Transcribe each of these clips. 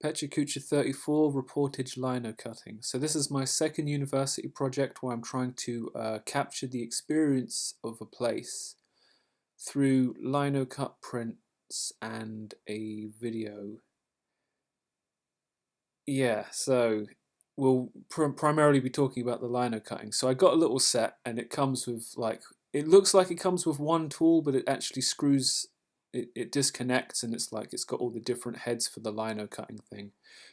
Pecha Kucha 34 Reportage Lino cutting. So this is my second university project where I'm trying to capture the experience of a place through lino cut prints and a video. Yeah, so we'll primarily be talking about the lino cutting. So I got a little set and it comes with it looks like it comes with one tool, but it actually screws it disconnects, and it's like it's got all the different heads for the lino cutting thing,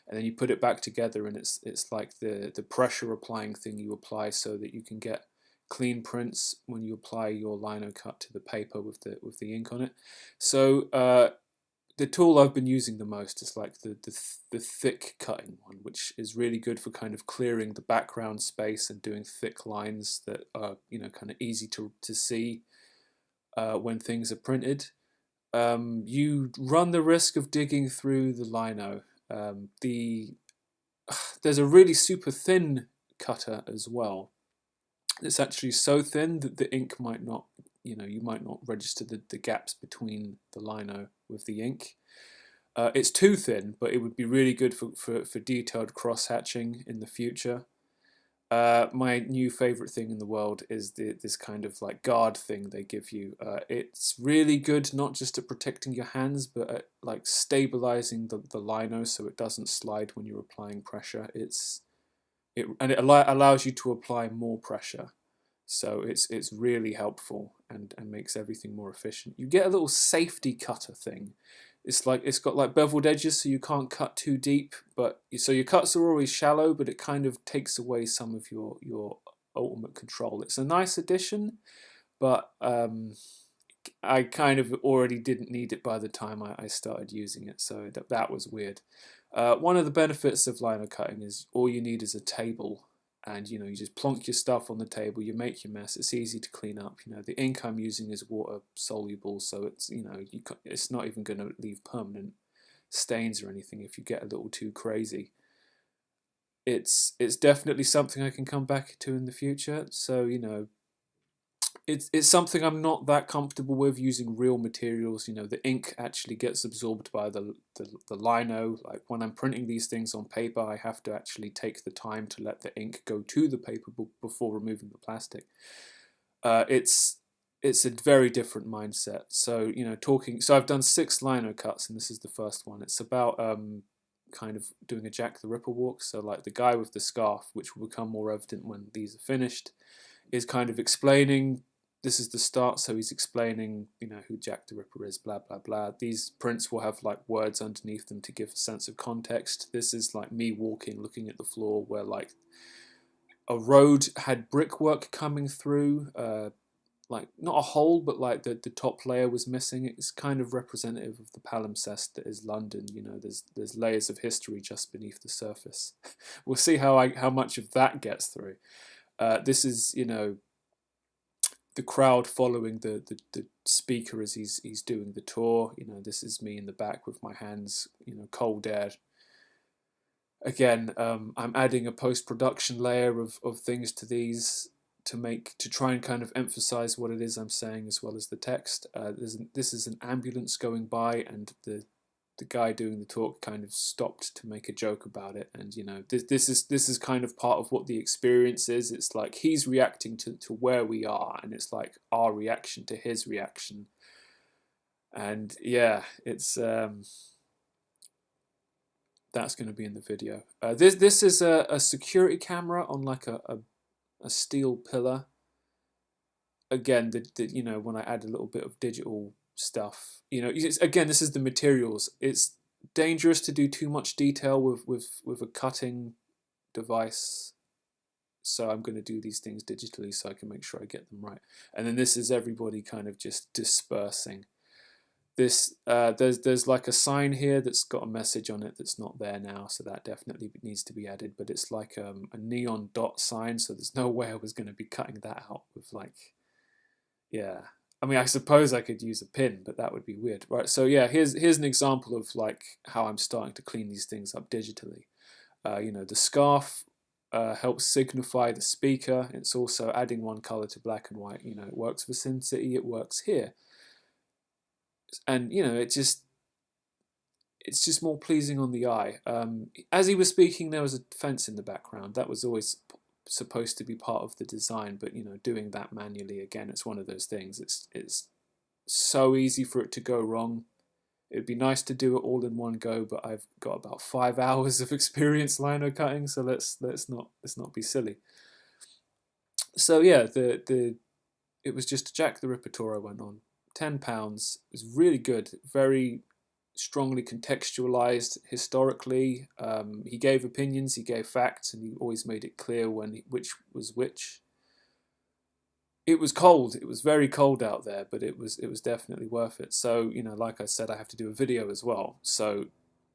and then you put it back together and it's like the pressure applying thing you apply so that you can get clean prints when you apply your lino cut to the paper with the ink on it. So the tool I've been using the most is like the thick cutting one, which is really good for kind of clearing the background space and doing thick lines that are kind of easy to see when things are printed. You run the risk of digging through the lino. There's a really super thin cutter as well. It's actually so thin that the ink might not, you might not register the gaps between the lino with the ink. It's too thin, but it would be really good for detailed cross-hatching in the future. My new favorite thing in the world is this kind of like guard thing they give you. It's really good not just at protecting your hands, but at like stabilizing the lino so it doesn't slide when you're applying pressure. It allows you to apply more pressure, so it's really helpful and makes everything more efficient. You get a little safety cutter thing. It's got like beveled edges, so you can't cut too deep, but so your cuts are always shallow, but it kind of takes away some of your ultimate control. It's a nice addition, but I kind of already didn't need it by the time I started using it, so that was weird. One of the benefits of lino cutting is all you need is a table, and you just plonk your stuff on the table, you make your mess, it's easy to clean up. The ink I'm using is water soluble, so it's not even going to leave permanent stains or anything if you get a little too crazy. It's definitely something I can come back to in the future, so it's something I'm not that comfortable with using real materials. The ink actually gets absorbed by the lino. Like when I'm printing these things on paper, I have to actually take the time to let the ink go to the paper before removing the plastic. It's a very different mindset. So so I've done 6 lino cuts, and this is the first one. It's about kind of doing a Jack the Ripper walk. So like the guy with the scarf, which will become more evident when these are finished, is kind of explaining. This is the start, so he's explaining, who Jack the Ripper is, blah blah blah. These prints will have like words underneath them to give a sense of context. This is like me walking, looking at the floor where like a road had brickwork coming through, like not a hole, but like the top layer was missing. It's kind of representative of the palimpsest that is London. There's layers of history just beneath the surface. We'll see how much of that gets through. This is the crowd following the speaker as he's doing the tour. This is me in the back with my hands, cold air. Again, I'm adding a post-production layer of things to these to try and kind of emphasize what it is I'm saying as well as the text. This is an ambulance going by, and the guy doing the talk kind of stopped to make a joke about it, and this is kind of part of what the experience is. It's like he's reacting to where we are, and it's like our reaction to his reaction. And yeah, it's that's going to be in the video. This is a security camera on like a steel pillar. Again, when I add a little bit of digital stuff, again, this is the materials. It's dangerous to do too much detail with a cutting device, so I'm going to do these things digitally so I can make sure I get them right. And then this is everybody kind of just dispersing. There's like a sign here that's got a message on it that's not there now, so that definitely needs to be added. But it's like a neon dot sign, so there's no way I was going to be cutting that out with like, yeah. I mean, I suppose I could use a pin, but that would be weird, right? So yeah, here's an example of like how I'm starting to clean these things up digitally. The scarf helps signify the speaker. It's also adding one color to black and white. It works for Sin City. It works here. And it's just more pleasing on the eye. As he was speaking, there was a fence in the background. That was always supposed to be part of the design, but you know, doing that manually, again, it's one of those things. It's so easy for it to go wrong. It'd be nice to do it all in one go, but I've got about 5 hours of experience lino cutting, so let's not be silly. So yeah, it was just Jack the Ripper tour I went on. £10. It was really good, very strongly contextualized historically. He gave opinions, he gave facts, and he always made it clear which was which. It was cold. It was very cold out there, but it was definitely worth it. So, you know, like I said, I have to do a video as well. So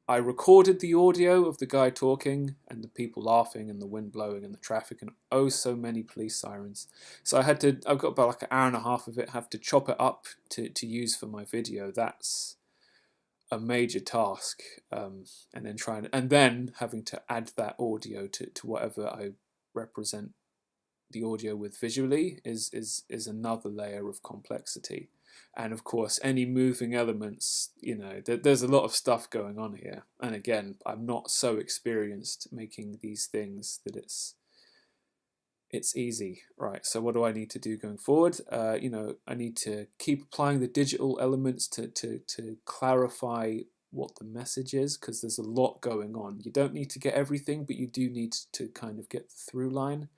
I recorded the audio of the guy talking and the people laughing and the wind blowing and the traffic and oh so many police sirens. So I've got about like an hour and a half of it, have to chop it up to use for my video. That's a major task. And then having to add that audio to whatever I represent the audio with visually is another layer of complexity. And of course, any moving elements, you know, there's a lot of stuff going on here. And again, I'm not so experienced making these things that it's easy. Right, so what do I need to do going forward? You know, I need to keep applying the digital elements to clarify what the message is, because there's a lot going on. You don't need to get everything, but you do need to kind of get the through line.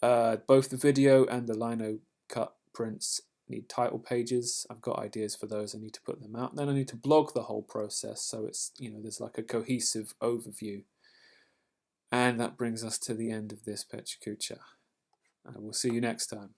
Both the video and the lino cut prints need title pages. I've got ideas for those. I need to put them out. Then I need to blog the whole process, so it's, you know, there's like a cohesive overview. And that brings us to the end of this Pecha Kucha. We'll see you next time.